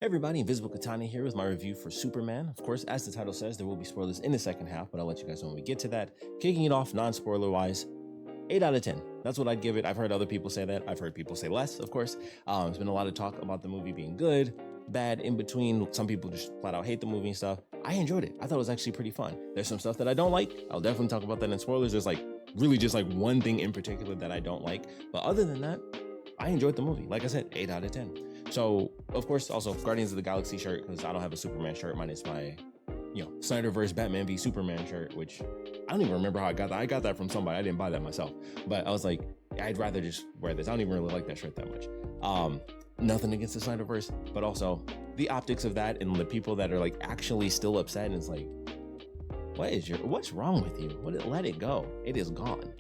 Hey everybody, Invisiblekatana here with my review for Superman. Of course, as the title says, there will be spoilers in the second half, but I'll let you guys know when we get to that. Kicking it off non-spoiler wise, 8 out of 10. That's what I'd give it. I've heard other people say that. I've heard people say less, of course. There's been a lot of talk about the movie being good, bad, in between. Some people just flat out hate the movie and stuff. I enjoyed it. I thought it was actually pretty fun. There's some stuff that I don't like. I'll definitely talk about that in spoilers. There's really just one thing in particular that I don't like. But other than that, I enjoyed the movie. Like I said, 8 out of 10. So, of course, also Guardians of the Galaxy shirt, because I don't have a Superman shirt. Mine is my, Snyderverse Batman v Superman shirt, which I don't even remember how I got that. I got that from somebody. I didn't buy that myself. But I was like, I'd rather just wear this. I don't even really like that shirt that much. Nothing against the Snyderverse, but also the optics of that and the people that are actually still upset. And it's like, what's wrong with you? Let it go. It is gone.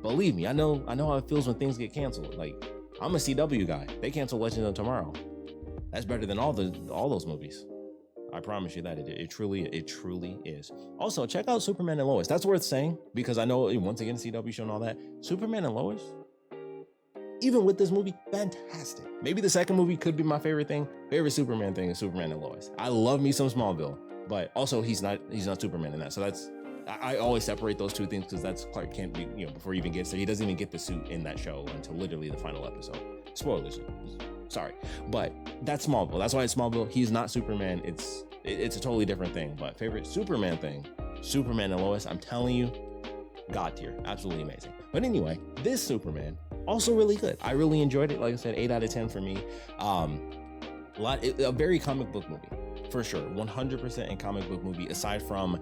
Believe me, I know how it feels when things get canceled. I'm a CW guy. They cancel Legends of Tomorrow. That's better than all those movies. I promise you that it truly is. Also, check out Superman and Lois. That's worth saying because I know once again CW show and all that. Superman and Lois, even with this movie, fantastic. Maybe the second movie could be my favorite thing. Favorite Superman thing is Superman and Lois. I love me some Smallville, but also he's not Superman in that. So I always separate those two things because that's Clark Kent, before he even gets there. He doesn't even get the suit in that show until literally the final episode. Spoilers, sorry. But that's Smallville. That's why it's Smallville. He's not Superman. It's a totally different thing. But favorite Superman thing, Superman and Lois, I'm telling you, God tier. Absolutely amazing. But anyway, this Superman, also really good. I really enjoyed it. Like I said, 8 out of 10 for me. A very comic book movie, for sure. 100% a comic book movie, aside from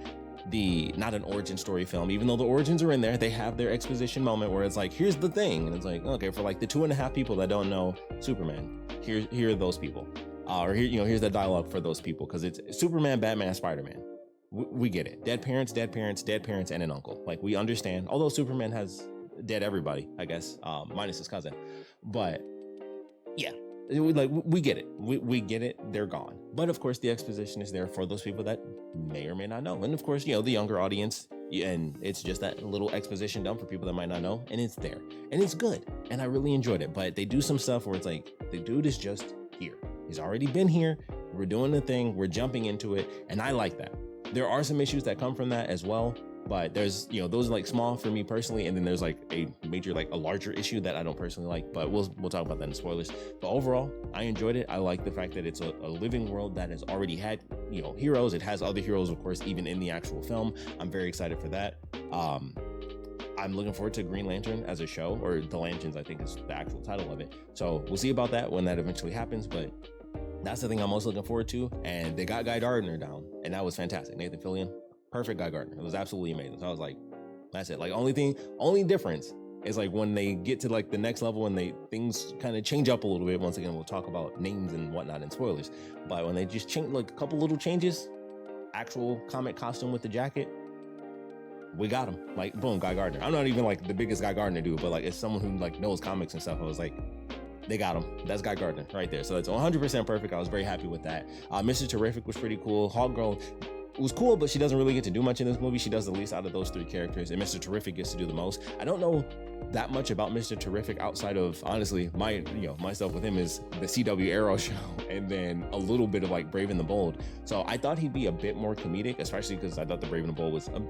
not an origin story film, even though the origins are in there. They have their exposition moment where it's here's the thing, and it's okay, for the 2.5 people that don't know Superman, here are those people, or here's the dialogue for those people, because it's Superman, Batman, Spider-Man. We get it. Dead parents, and an uncle. We understand, although Superman has dead everybody, I guess, minus his cousin. But yeah, we get it. We get it. They're gone. But of course, the exposition is there for those people that may or may not know. And of course, the younger audience, and it's just that little exposition dump for people that might not know. And it's there. And it's good. And I really enjoyed it. But they do some stuff where it's the dude is just here. He's already been here. We're doing the thing. We're jumping into it. And I like that. There are some issues that come from that as well. But there's, those are small for me personally. And then there's a major, a larger issue that I don't personally like, but we'll talk about that in spoilers. But overall, I enjoyed it. I like the fact that it's a living world that has already had, heroes. It has other heroes, of course, even in the actual film. I'm very excited for that. I'm looking forward to Green Lantern as a show, or The Lanterns, I think is the actual title of it. So we'll see about that when that eventually happens. But that's the thing I'm most looking forward to. And they got Guy Gardner down, and that was fantastic. Nathan Fillion. Perfect Guy Gardner. It was absolutely amazing. So I was that's it. Only difference is when they get to the next level and things kind of change up a little bit. Once again, we'll talk about names and whatnot in spoilers. But when they just change a couple little changes, actual comic costume with the jacket, we got him. Boom, Guy Gardner. I'm not even the biggest Guy Gardner dude, but it's someone who knows comics and stuff. I was they got him. That's Guy Gardner right there. So that's 100% perfect. I was very happy with that. Mr. Terrific was pretty cool. Hawkgirl was cool, but she doesn't really get to do much in this movie. She does the least out of those 3 characters, and Mr. Terrific gets to do the most. I don't know that much about Mr. Terrific outside of, honestly, myself with him is the CW Arrow show, and then a little bit of Brave and the Bold. So I thought he'd be a bit more comedic, especially because I thought the Brave and the Bold was a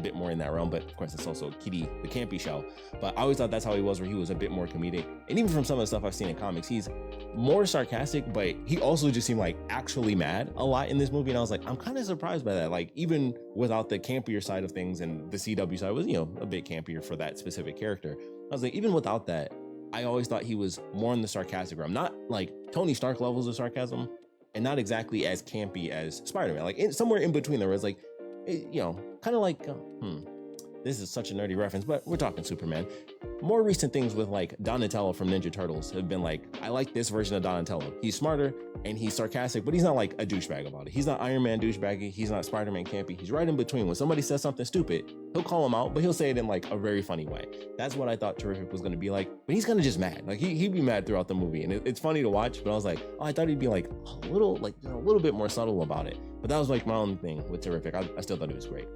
bit more in that realm. But of course, it's also Kitty the campy show. But I always thought that's how he was, where he was a bit more comedic. And even from some of the stuff I've seen in comics, he's more sarcastic, but he also just seemed actually mad a lot in this movie. And I was I'm kind of surprised by that. Even without the campier side of things, and the CW side was, a bit campier for that specific character. I was even without that, I always thought he was more in the sarcastic realm. Not Tony Stark levels of sarcasm, and not exactly as campy as Spider-Man. Somewhere in between there was kind of this is such a nerdy reference, but we're talking Superman. More recent things with Donatello from Ninja Turtles have been I like this version of Donatello. He's smarter and he's sarcastic, but he's not a douchebag about it. He's not Iron Man douchebaggy. He's not Spider-Man campy. He's right in between. When somebody says something stupid, he'll call him out, but he'll say it in a very funny way. That's what I thought Terrific was going to be but he's kind of just mad. He'd be mad throughout the movie, and it's funny to watch, but I was oh, I thought he'd be a little bit more subtle about it. But that was my own thing with Terrific. I still thought it was great.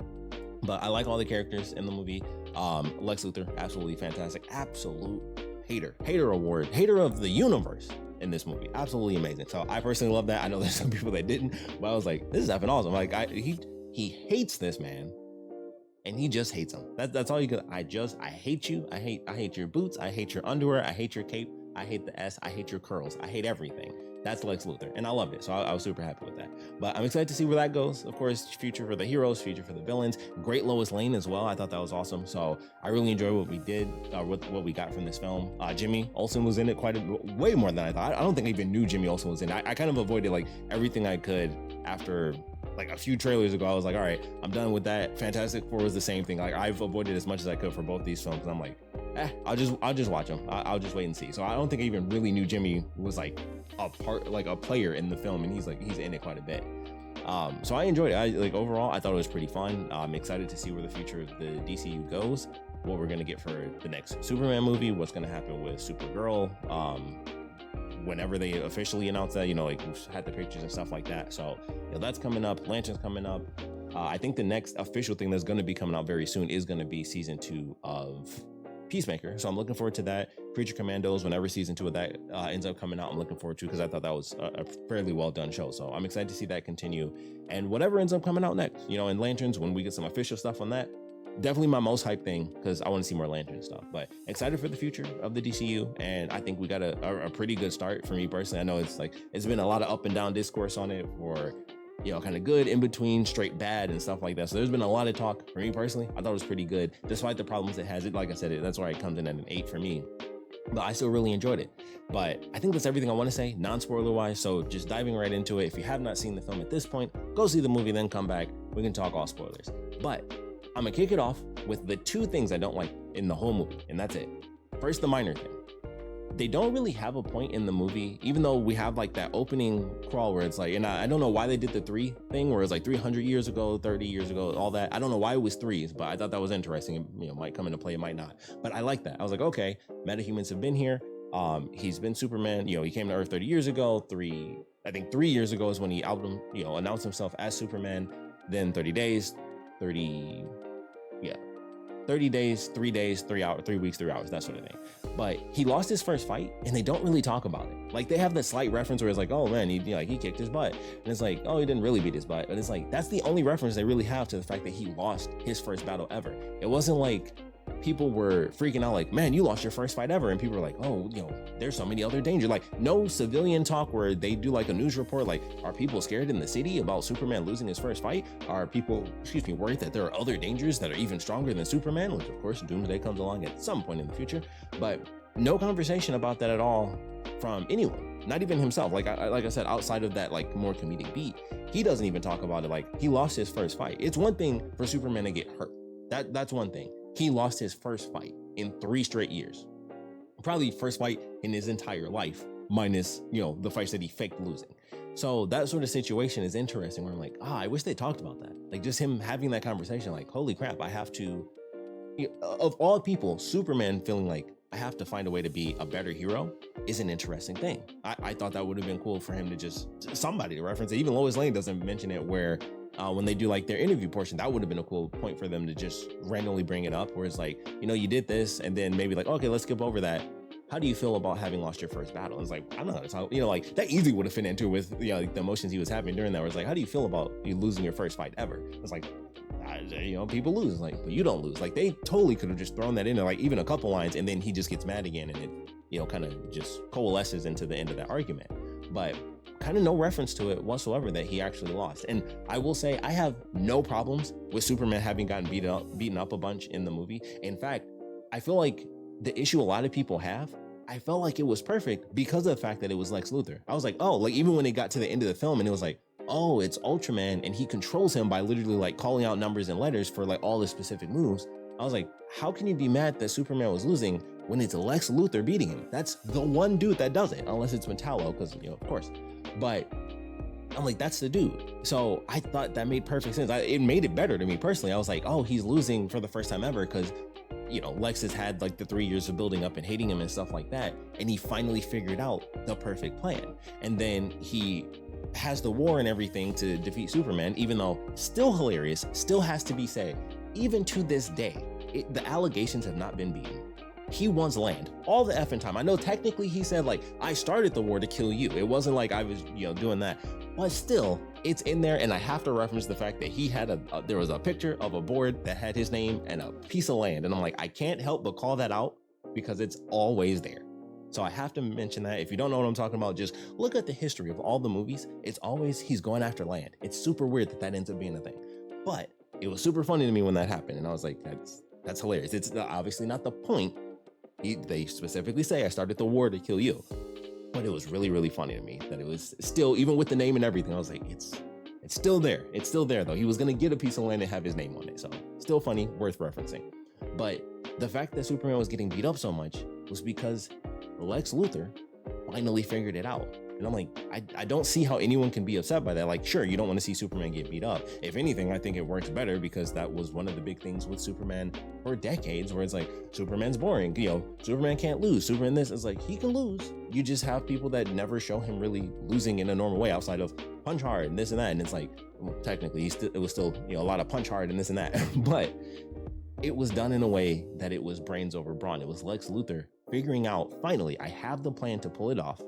But I like all the characters in the movie. Lex Luthor, absolutely fantastic. Absolute hater award. Hater of the universe. in this movie. Absolutely amazing. So I personally love that. I know there's some people that didn't, but I was like, this is effing awesome. Like he hates this man, and he just hates him. That's all you got. I hate you. I hate your boots. I hate your underwear. I hate your cape. I hate the S. I hate your curls. I hate everything. That's Lex Luthor, and I loved it. So I was super happy with that. But I'm excited to see where that goes. Of course, future for the heroes, future for the villains. Great Lois Lane as well. I thought that was awesome. So I really enjoyed what we did, what we got from this film. Jimmy Olsen was in it way more than I thought. I don't think I even knew Jimmy Olsen was in it. I kind of avoided like everything I could after like a few trailers ago. I was like, all right, I'm done with that. Fantastic Four was the same thing. Like I've avoided as much as I could for both these films. I'm like, I'll just watch them. I'll just wait and see. So I don't think I even really knew Jimmy was like a player in the film, and he's in it quite a bit. So I enjoyed it. Overall, I thought it was pretty fun. I'm excited to see where the future of the DCU goes, what we're gonna get for the next Superman movie, what's gonna happen with Supergirl, whenever they officially announce that, like we've had the pictures and stuff like that. So that's coming up. Lantern's coming up. I think the next official thing that's going to be coming out very soon is going to be season 2 of Peacemaker. So I'm looking forward to that. Creature Commandos, whenever season 2 of that ends up coming out, I'm looking forward to, because I thought that was a fairly well done show. So I'm excited to see that continue, and whatever ends up coming out next, and Lanterns, when we get some official stuff on that, definitely my most hyped thing, because I want to see more Lantern stuff. But excited for the future of the DCU, and I think we got a pretty good start for me personally. I know it's been a lot of up and down discourse on it, for kind of good, in between, straight bad, and stuff like that. So there's been a lot of talk. For me personally, I thought it was pretty good, despite the problems it has. Like I said, that's why it comes in at an 8 for me. But I still really enjoyed it. But I think that's everything I want to say, non-spoiler wise. So just diving right into it. If you have not seen the film at this point, go see the movie, then come back. We can talk all spoilers. But I'm gonna kick it off with the 2 things I don't like in the whole movie, and that's it. First, the minor thing. They don't really have a point in the movie, even though we have like that opening crawl where it's like, and I don't know why they did the 3 thing, where it's like 300 years ago, 30 years ago, all that. I don't know why it was 3s, but I thought that was interesting. It might come into play, it might not. But I like that. I was like, okay, metahumans have been here. He's been Superman. He came to Earth 30 years ago. 3 years ago is when he announced himself as Superman. Then 30 days, 30 days, 3 days, 3 hours, 3 weeks, 3 hours, that sort of thing. But he lost his first fight, and they don't really talk about it. Like, they have that slight reference where it's like, oh man, he kicked his butt. And it's like, oh, he didn't really beat his butt. But it's like, that's the only reference they really have to the fact that he lost his first battle ever. It wasn't like people were freaking out like, man, you lost your first fight ever. And people were like, oh, there's so many other dangers. Like, no civilian talk where they do like a news report. Like, are people scared in the city about Superman losing his first fight? Are people, worried that there are other dangers that are even stronger than Superman? Which of course, Doomsday comes along at some point in the future. But no conversation about that at all from anyone, not even himself. Like I said, outside of that like more comedic beat, he doesn't even talk about it. Like, he lost his first fight. It's one thing for Superman to get hurt. That's one thing. He lost his first fight in 3 straight years. Probably first fight in his entire life, minus, the fights that he faked losing. So that sort of situation is interesting, where I'm like, I wish they talked about that. Like, just him having that conversation, like, holy crap, I have to, of all people, Superman feeling like I have to find a way to be a better hero is an interesting thing. I thought that would have been cool for him to somebody to reference it. Even Lois Lane doesn't mention it, where when they do like their interview portion, that would have been a cool point for them to just randomly bring it up, where it's like, you did this, and then maybe like, okay, let's skip over that. How do you feel about having lost your first battle? And it's like, I don't know how to talk, like that easily would have fit into with, like the emotions he was having during that, where it's like, how do you feel about you losing your first fight ever? It's like, people lose, like, but you don't lose. Like, they totally could have just thrown that in there, like even a couple lines, and then he just gets mad again, and it, kind of just coalesces into the end of that argument. But kind of no reference to it whatsoever that he actually lost. And I will say, I have no problems with Superman having gotten beaten up a bunch in the movie. In fact, I feel like the issue a lot of people have, I felt like it was perfect because of the fact that it was Lex Luthor. I was like, oh, like even when it got to the end of the film and it was like, oh, it's Ultraman, and he controls him by literally like calling out numbers and letters for like all the specific moves. I was like, how can you be mad that Superman was losing when it's Lex Luthor beating him? That's the one dude that does it, unless it's Metallo, because, of course. But I'm like, that's the dude. So I thought that made perfect sense. It made it better to me personally. I was like, oh, he's losing for the first time ever, because Lex has had like the 3 years of building up and hating him and stuff like that, and he finally figured out the perfect plan. And then he has the war and everything to defeat Superman, even though still hilarious, still has to be said, even to this day, the allegations have not been beaten. he wants land all the effing time. I know technically he said like, I started the war to kill you. It wasn't like I was, doing that, but still it's in there. And I have to reference the fact that he had there was a picture of a board that had his name and a piece of land. And I'm like, I can't help but call that out because it's always there. So I have to mention that. If you don't know what I'm talking about, just look at the history of all the movies. It's always he's going after land. It's super weird that ends up being a thing, but it was super funny to me when that happened. And I was like, that's hilarious. It's obviously not the point. They specifically say I started the war to kill you, but it was really, really funny to me that it was still, even with the name and everything, I was like, it's still there. It's still there though. He was going to get a piece of land and have his name on it. So still funny, worth referencing. But the fact that Superman was getting beat up so much was because Lex Luthor finally figured it out. And I'm like, I don't see how anyone can be upset by that. Like, sure, you don't want to see Superman get beat up. If anything, I think it works better because that was one of the big things with Superman for decades, where it's like, Superman's boring. Superman can't lose. Superman this is like, he can lose. You just have people that never show him really losing in a normal way outside of punch hard and this and that. And it's like, well, technically, it was still, a lot of punch hard and this and that. But it was done in a way that it was brains over brawn. It was Lex Luthor figuring out, finally, I have the plan to pull it off.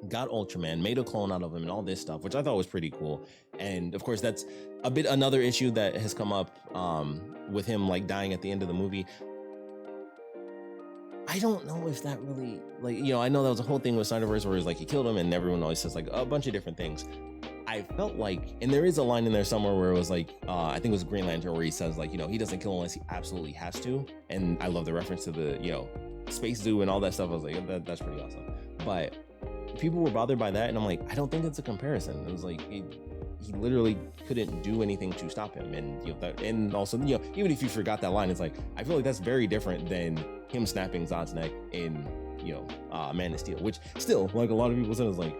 Got Ultraman, made a clone out of him and all this stuff, which I thought was pretty cool. And of course, that's another issue that has come up with him like dying at the end of the movie. I don't know if that really, I know that was a whole thing with Snyderverse where it's like he killed him and everyone always says like a bunch of different things. I felt like, and there is a line in there somewhere where it was like, I think it was Green Lantern where he says like, he doesn't kill unless he absolutely has to. And I love the reference to the, Space Zoo and all that stuff. I was like, that's pretty awesome. But people were bothered by that. And I'm like, I don't think it's a comparison. It was like, he literally couldn't do anything to stop him. And, and also, even if you forgot that line, it's like, I feel like that's very different than him snapping Zod's neck in, Man of Steel, which still, like a lot of people said, is like,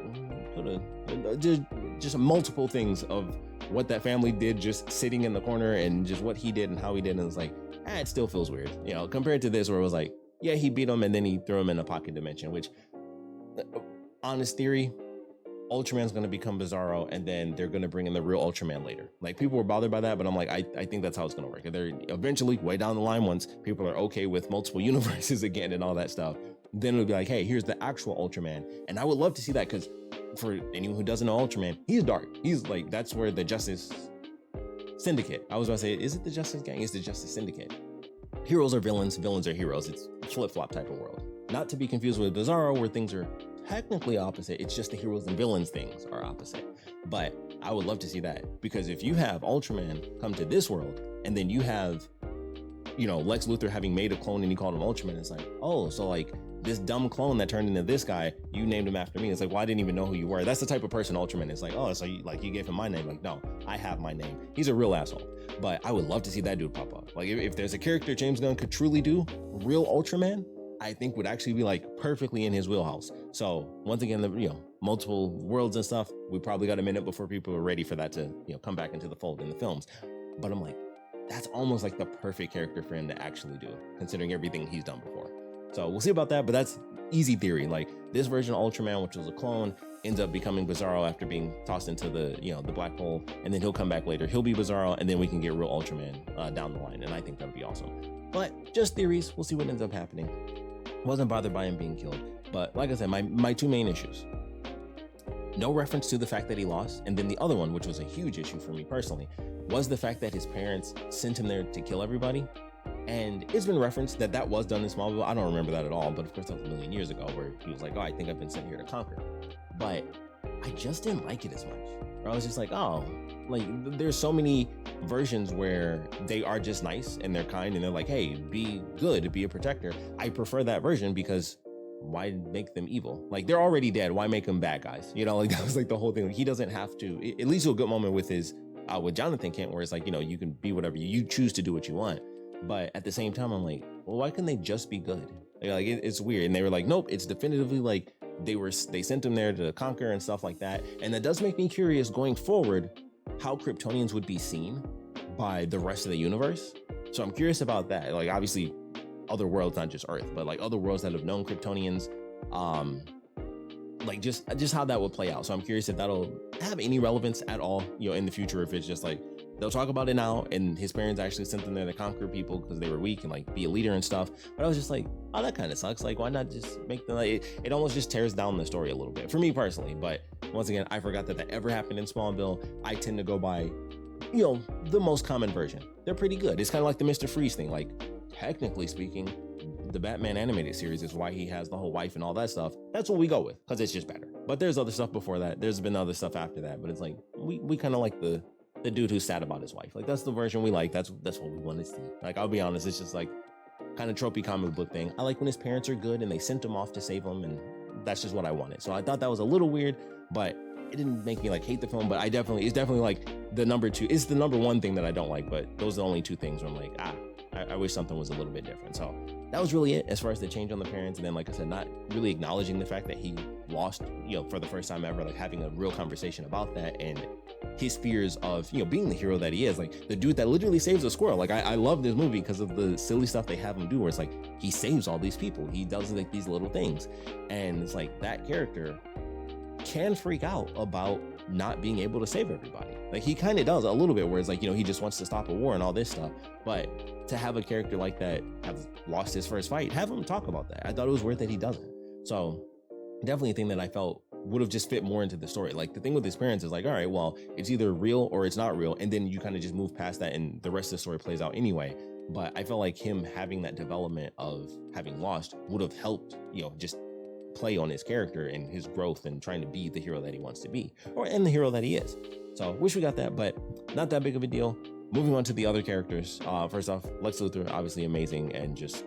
just multiple things of what that family did just sitting in the corner and just what he did and how he did. And it's like, it still feels weird, compared to this where it was like, yeah, he beat him and then he threw him in a pocket dimension, which, honest theory, Ultraman's going to become Bizarro and then they're going to bring in the real Ultraman later. Like, people were bothered by that, but I'm like, I think that's how it's going to work. They're eventually, way down the line, once people are okay with multiple universes again and all that stuff, then it'll be like, hey, here's the actual Ultraman. And I would love to see that, because for anyone who doesn't know Ultraman, he's dark. He's like, that's where the Justice Syndicate, I was going to say, is it the Justice Gang? It's the Justice Syndicate. Heroes are villains, villains are heroes. It's a flip-flop type of world. Not to be confused with Bizarro, where things are technically opposite. It's just the heroes and villains things are opposite. But I would love to see that, because if you have Ultraman come to this world and then you have, Lex Luthor having made a clone and he called him Ultraman, it's like, oh, so like this dumb clone that turned into this guy, you named him after me. It's like, well, I didn't even know who you were. That's the type of person Ultraman is. Like, oh, so you gave him my name. Like, no, I have my name. He's a real asshole. But I would love to see that dude pop up. Like, if there's a character James Gunn could truly do, real Ultraman, I think would actually be like perfectly in his wheelhouse. So once again, multiple worlds and stuff, we probably got a minute before people are ready for that to, come back into the fold in the films. But I'm like, that's almost like the perfect character for him to actually do, considering everything he's done before. So we'll see about that, but that's easy theory. Like, this version of Ultraman, which was a clone, ends up becoming Bizarro after being tossed into the, the black hole, and then he'll come back later. He'll be Bizarro, and then we can get real Ultraman down the line, and I think that would be awesome. But just theories. We'll see what ends up happening. Wasn't bothered by him being killed, but like I said, my two main issues: no reference to the fact that he lost, and then the other one, which was a huge issue for me personally, was the fact that his parents sent him there to kill everybody. And it's been referenced that was done in Smallville. I don't remember that at all, but of course that was a million years ago, where he was like, oh, I think I've been sent here to conquer. But I just didn't like it as much. Or I was just like, oh, like, there's so many versions where they are just nice and they're kind and they're like, hey, be good, be a protector. I prefer that version, because why make them evil? Like, they're already dead. Why make them bad guys? Like, that was like the whole thing. Like, he doesn't have to. It leads to a good moment with his with Jonathan Kent, where it's like, you can be whatever you choose to do what you want. But at the same time, I'm like, well, why couldn't they just be good? Like, it's weird. And they were like, nope, it's definitively like they sent him there to conquer and stuff like that. And that does make me curious going forward how Kryptonians would be seen by the rest of the universe. So I'm curious about that. Like, obviously other worlds, not just Earth, but like other worlds that have known Kryptonians, like just how that would play out. So I'm curious if that'll have any relevance at all, in the future, if it's just like, they'll talk about it now, and his parents actually sent them there to conquer people because they were weak and like be a leader and stuff. But I was just like, oh, that kind of sucks. Like, why not just make them like it almost just tears down the story a little bit for me personally. But once again, I forgot that ever happened in Smallville. I tend to go by, the most common version. They're pretty good. It's kind of like the Mr. Freeze thing. Like, technically speaking, the Batman animated series is why he has the whole wife and all that stuff. That's what we go with because it's just better. But there's other stuff before that. There's been other stuff after that. But it's like we kind of like the dude who's sad about his wife. Like, that's the version we like. That's what we want to see. Like, I'll be honest, it's just like kind of tropey comic book thing. I like when his parents are good and they sent him off to save him, and that's just what I wanted. So I thought that was a little weird, but it didn't make me like hate the film. But it's definitely like the number two. It's the number one thing that I don't like, but those are the only two things where I'm like, I wish something was a little bit different. So that was really it as far as the change on the parents. And then, like I said, not really acknowledging the fact that he lost, for the first time ever, like having a real conversation about that and his fears of, being the hero that he is, like the dude that literally saves a squirrel. Like, I love this movie because of the silly stuff they have him do, where it's like, he saves all these people. He does like these little things. And it's like that character can freak out about not being able to save everybody. Like, he kind of does a little bit, where it's like, he just wants to stop a war and all this stuff. But to have a character like that have lost his first fight, have him talk about that. I thought it was worth that he doesn't. So definitely a thing that I felt would have just fit more into the story. Like, the thing with his parents is like, all right, well, it's either real or it's not real. And then you kind of just move past that and the rest of the story plays out anyway. But I felt like him having that development of having lost would have helped, just play on his character and his growth and trying to be the hero that he wants to be, and the hero that he is. So wish we got that, but not that big of a deal. Moving on to the other characters. First off, Lex Luthor, obviously amazing, and just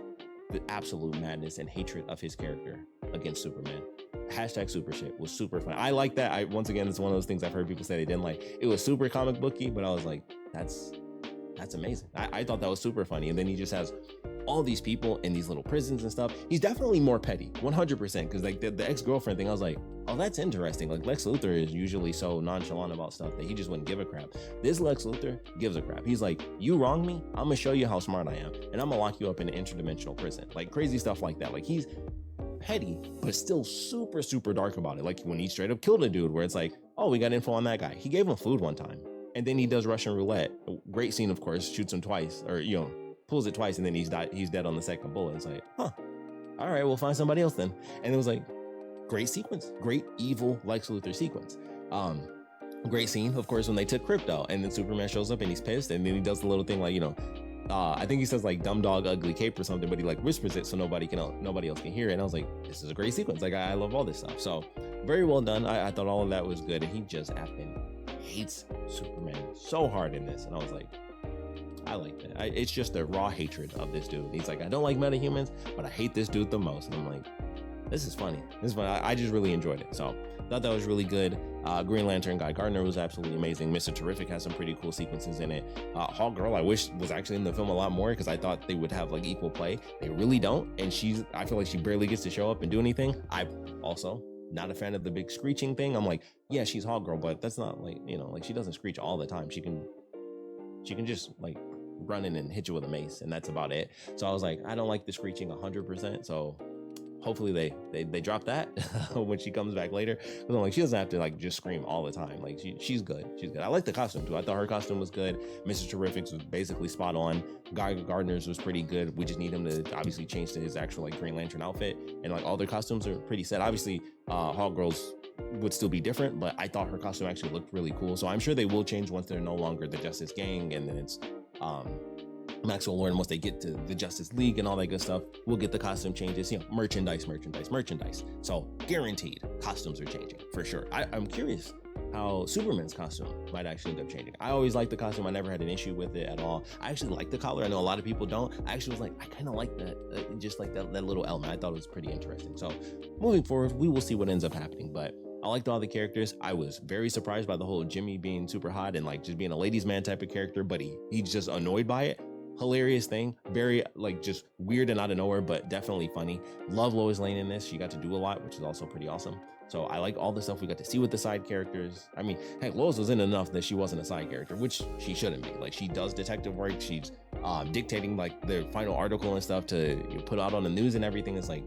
the absolute madness and hatred of his character against Superman. Hashtag super shit was super fun. I like that. Once again, it's one of those things I've heard people say they didn't like. It was super comic booky, but I was like, that's amazing. I thought that was super funny. And then he just has all these people in these little prisons and stuff. He's definitely more petty, 100%. Because like the ex-girlfriend thing, I was like, oh, that's interesting. Like, Lex Luthor is usually so nonchalant about stuff that he just wouldn't give a crap. This Lex Luthor gives a crap. He's like, you wrong me, I'm gonna show you how smart I am, and I'm gonna lock you up in an interdimensional prison. Like, crazy stuff like that. Like, he's petty, but still super, super dark about it. Like, when he straight up killed a dude, where it's like, oh, we got info on that guy. He gave him food one time. And then he does Russian roulette. Great scene, of course, shoots him twice, or, pulls it twice, and then he's dead on the second bullet. It's like, huh, all right, we'll find somebody else then. And it was like, great sequence, great evil Lex Luthor sequence. Great scene, of course, when they took Krypto, and then Superman shows up and he's pissed, and then he does the little thing like, I think he says like dumb dog, ugly cape or something, but he like whispers it so nobody else can hear it. And I was like, this is a great sequence. Like, I love all this stuff. So very well done. I thought all of that was good, and he just effing hates Superman so hard in this, and I was like, I like that. It's just the raw hatred of this dude. He's like, I don't like metahumans, but I hate this dude the most. And I'm like, this is funny. This is fun. I just really enjoyed it. So thought that was really good. Green Lantern Guy Gardner was absolutely amazing. Mr. Terrific has some pretty cool sequences in it. Hawk Girl, I wish was actually in the film a lot more, because I thought they would have like equal play. They really don't. And I feel like she barely gets to show up and do anything. I also not a fan of the big screeching thing. I'm like, yeah, she's Hawk Girl, but that's not like, like she doesn't screech all the time. She can just like run in and hit you with a mace, and that's about it. So I was like, I don't like the screeching 100%. So hopefully they drop that when she comes back later. But I'm like, she doesn't have to like just scream all the time. Like, she's good. She's good. I like the costume too. I thought her costume was good. Mr. Terrific's was basically spot on. Guy Gardner's was pretty good. We just need him to obviously change to his actual like Green Lantern outfit, and like all their costumes are pretty set. Obviously, Hawk Girl's would still be different, but I thought her costume actually looked really cool. So I'm sure they will change once they're no longer the Justice Gang, and then it's Maxwell Lord. Once they get to the Justice League and all that good stuff, we'll get the costume changes, merchandise. So guaranteed costumes are changing for sure. I'm curious how Superman's costume might actually end up changing. I always liked the costume. I never had an issue with it at all. I actually like the collar. I know a lot of people don't. I actually was like, I kind of like that, just like that little element. I thought it was pretty interesting. So moving forward, we will see what ends up happening, but I liked all the characters. I was very surprised by the whole Jimmy being super hot and like just being a ladies' man type of character, but he's just annoyed by it. Hilarious thing. Very like just weird and out of nowhere, but definitely funny. Love Lois Lane in this. She got to do a lot, which is also pretty awesome. So I like all the stuff we got to see with the side characters. I mean, heck, Lois was in enough that she wasn't a side character, which she shouldn't be. Like, she does detective work. She's dictating like the final article and stuff to put out on the news and everything. It's like,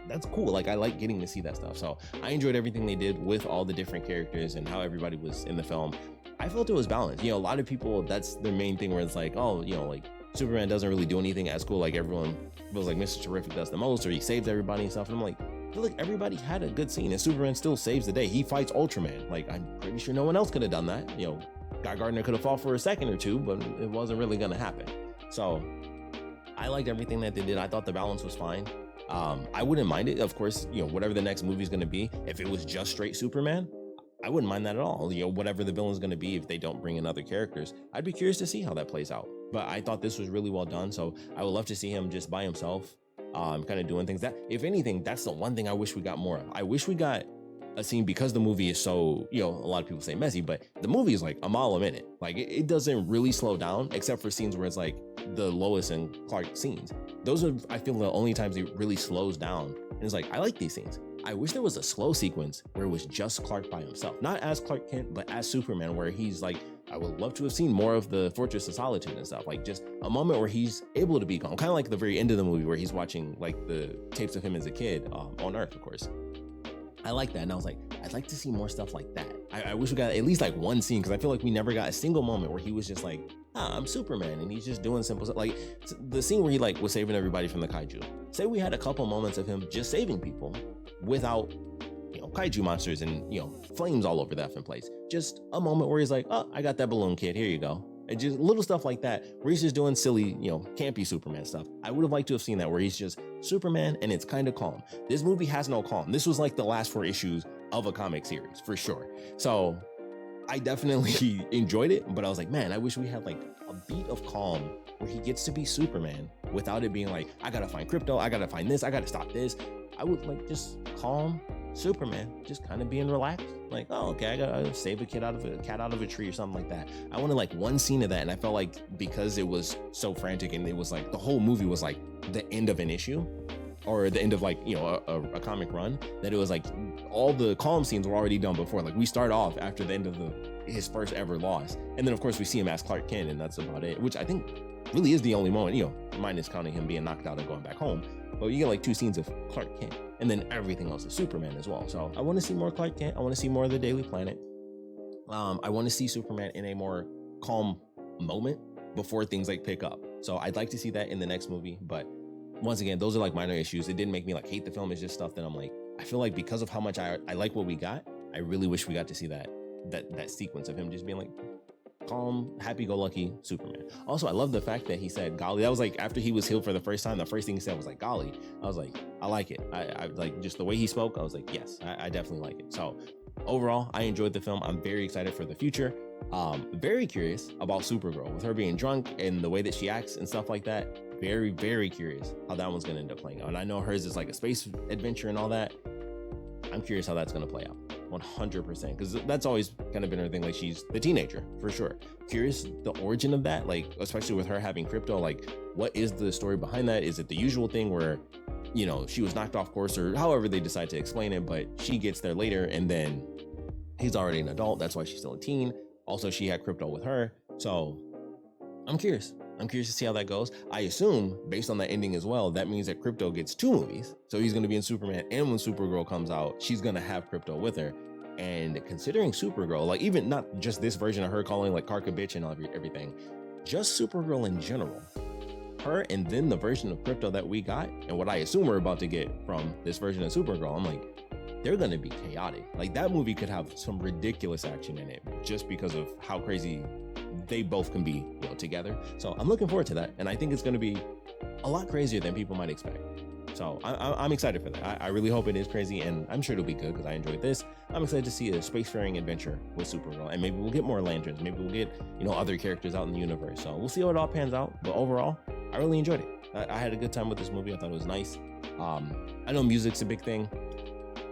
that's cool. Like, I like getting to see that stuff. So I enjoyed everything they did with all the different characters and how everybody was in the film. I felt it was balanced. A lot of people, that's their main thing, where it's like, oh, like Superman doesn't really do anything as cool. Like, everyone feels like Mr. Terrific does the most, or he saves everybody and stuff. And I'm like, I feel like everybody had a good scene, and Superman still saves the day. He fights Ultraman. Like, I'm pretty sure no one else could have done that. Guy Gardner could have fought for a second or two, but it wasn't really gonna happen. So I liked everything that they did. I thought the balance was fine. I wouldn't mind it, of course, whatever the next movie is gonna be. If it was just straight Superman, I wouldn't mind that at all. Whatever the villain's gonna be, if they don't bring in other characters, I'd be curious to see how that plays out. But I thought this was really well done, so I would love to see him just by himself, kind of doing things. That, if anything, that's the one thing I wish we got more of. I wish we got a scene, because the movie is so, a lot of people say messy, but the movie is like a mile a minute. Like, it doesn't really slow down, except for scenes where it's like the Lois and Clark scenes. Those are, I feel, the only times it really slows down. And it's like, I like these scenes. I wish there was a slow sequence where it was just Clark by himself, not as Clark Kent, but as Superman, where he's like, I would love to have seen more of the Fortress of Solitude and stuff. Like, just a moment where he's able to be calm, kind of like the very end of the movie where he's watching like the tapes of him as a kid on Earth, of course. I like that, and I was like, I'd like to see more stuff like that. I wish we got at least like one scene, because I feel like we never got a single moment where he was just like, I'm Superman, and he's just doing simple stuff. Like the scene where he like was saving everybody from the kaiju. Say we had a couple moments of him just saving people without kaiju monsters and flames all over the effing place. Just a moment where he's like, oh, I got that balloon, kid, here you go. And just little stuff like that, where he's just doing silly, campy Superman stuff. I would have liked to have seen that, where he's just Superman and it's kind of calm. This movie has no calm. This was like the last 4 issues of a comic series, for sure. So I definitely enjoyed it, but I was like, man, I wish we had like a beat of calm where he gets to be Superman without it being like, I gotta find Krypto, I gotta find this, I gotta stop this. I would like just calm Superman, just kind of being relaxed, like, oh, okay, I gotta save a cat out of a tree or something like that. I wanted like one scene of that, and I felt like because it was so frantic, and it was like the whole movie was like the end of an issue or the end of like a comic run, that it was like all the calm scenes were already done before. Like, we start off after the end of his first ever loss, and then of course we see him as Clark Kent, and that's about it, which I think really is the only moment, minus counting him being knocked out and going back home. But you get like 2 scenes of Clark Kent, and then everything else is Superman as well. So I want to see more Clark Kent. I want to see more of the Daily Planet. I want to see Superman in a more calm moment before things like pick up. So I'd like to see that in the next movie. But once again, those are like minor issues. It didn't make me like hate the film. It's just stuff that I'm like, I feel like because of how much I like what we got, I really wish we got to see that sequence of him just being like calm, happy-go-lucky Superman. Also, I love the fact that he said golly. That was like after he was healed for the first time, the first thing he said was like golly. I was like, I like it. I like just the way he spoke. I was like, yes, I definitely like it. So overall, I enjoyed the film. I'm very excited for the future. Very curious about Supergirl, with her being drunk and the way that she acts and stuff like that. Very, very curious how that one's gonna end up playing out. And I know hers is like a space adventure and all that. I'm curious how that's gonna play out. 100%, because that's always kind of been her thing. Like, she's the teenager for sure. Curious the origin of that, like especially with her having Krypto. Like, what is the story behind that? Is it the usual thing where she was knocked off course, or however they decide to explain it, but she gets there later and then he's already an adult, that's why she's still a teen. Also, she had Krypto with her. So I'm curious to see how that goes. I assume, based on that ending as well, that means that Krypto gets 2 movies. So he's going to be in Superman, and when Supergirl comes out, she's going to have Krypto with her. And considering Supergirl, like, even not just this version of her calling like Karka bitch and everything, just Supergirl in general, her and then the version of Krypto that we got, and what I assume we're about to get from this version of Supergirl, I'm like, they're going to be chaotic. Like, that movie could have some ridiculous action in it just because of how crazy they both can be, together. So I'm looking forward to that, and I think it's going to be a lot crazier than people might expect. So I'm excited for that. I really hope it is crazy, and I'm sure it'll be good because I enjoyed this. I'm excited to see a spacefaring adventure with Supergirl, and maybe we'll get more lanterns. Maybe we'll get other characters out in the universe. So we'll see how it all pans out. But overall, I really enjoyed it. I had a good time with this movie. I thought it was nice. I know music's a big thing.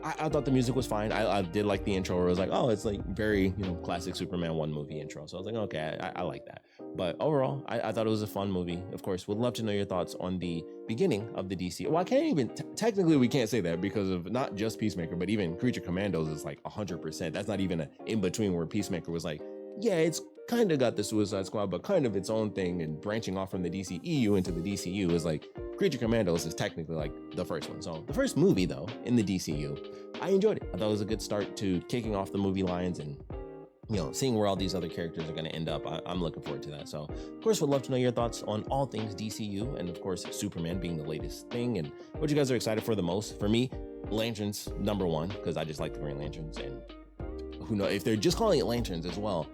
I thought the music was fine. I did like the intro where it was like, oh, it's like very, classic Superman 1 movie intro. So I was like, okay, I like that. But overall, I thought it was a fun movie. Of course, would love to know your thoughts on the beginning of the DC. Well, I can't even, technically we can't say that because of not just Peacemaker, but even Creature Commandos is like 100%. That's not even an in-between where Peacemaker was like, yeah, it's kind of got the Suicide Squad, but kind of its own thing, and branching off from the DCEU into the DCU is like, Creature Commandos is technically like the first one. So the first movie though, in the DCU, I enjoyed it. I thought it was a good start to kicking off the movie lines and seeing where all these other characters are going to end up. I'm looking forward to that. So, of course, would love to know your thoughts on all things DCU, and of course, Superman being the latest thing, and what you guys are excited for the most. For me, Lanterns #1, because I just like the Green Lanterns, and who knows if they're just calling it Lanterns as well.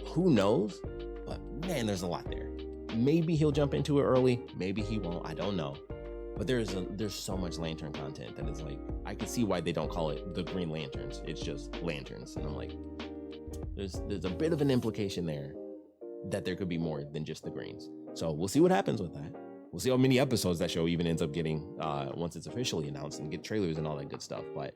Who knows? But man, there's a lot there. Maybe he'll jump into it early. Maybe he won't. I don't know. But there's so much Lantern content that is like, I can see why they don't call it the Green Lanterns. It's just Lanterns, and I'm like, there's a bit of an implication there that there could be more than just the greens. So we'll see what happens with that. We'll see how many episodes that show even ends up getting once it's officially announced, and get trailers and all that good stuff. But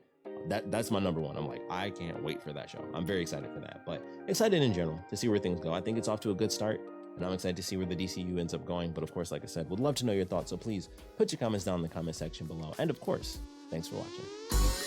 that's my #1. I'm like, I can't wait for that show. I'm very excited for that, but excited in general to see where things go. I think it's off to a good start, and I'm excited to see where the DCU ends up going. But of course, like I said, would love to know your thoughts. So please put your comments down in the comment section below. And of course, thanks for watching.